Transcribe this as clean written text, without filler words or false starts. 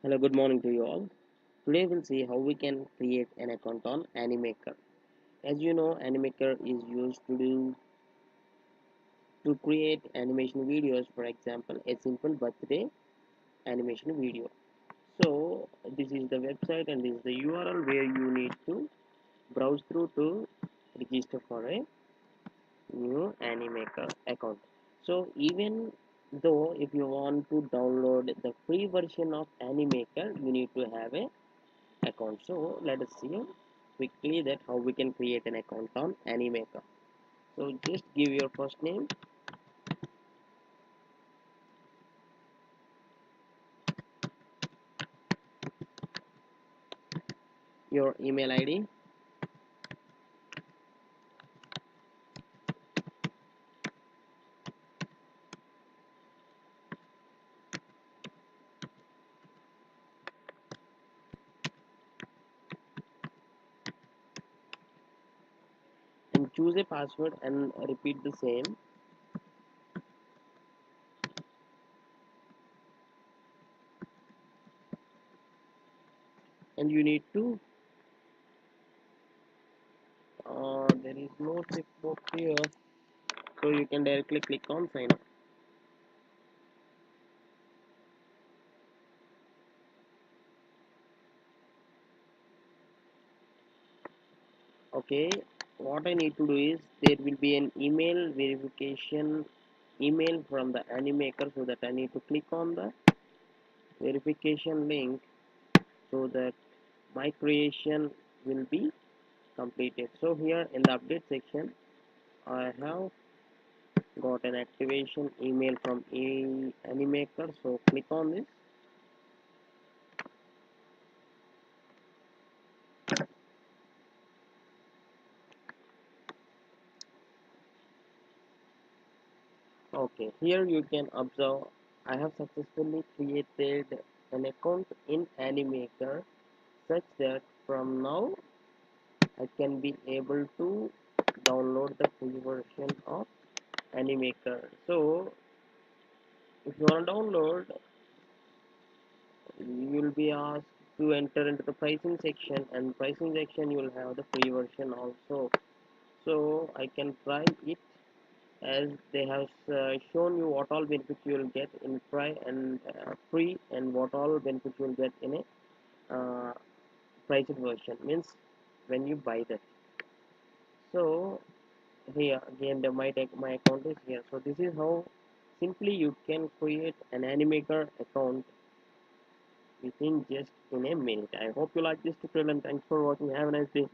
Hello, good morning to you all. Today we'll see how we can create an account on Animaker. As you know, Animaker is used to create animation videos, for example, a simple birthday animation video. So this is the website and this is the URL where you need to browse through to register for a new Animaker account. So even though if you want to download the free version of Animaker, you need to have a account. So let us see quickly that how we can create an account on Animaker. So just give your first name, your email ID, and choose a password and repeat the same. And you need to there is no checkbox here, so you can directly click on sign up. Okay, what I need to do is there will be an email verification email from the Animaker, so that I need to click on the verification link so that my creation will be completed. So here in the update section I have got an activation email from Animaker, so click on this. Okay, here you can observe I have successfully created an account in Animaker such that from now I can be able to download the free version of Animaker. So if you want to download, you will be asked to enter into the pricing section, and pricing section you will have the free version also. So I can try it, as they have shown you what all benefits you will get in free and what all benefits you will get in a priced version, means when you buy that. So here again my account is here. So this is how simply you can create an Animaker account within just in a minute. I hope you like this tutorial and thanks for watching. Have a nice day.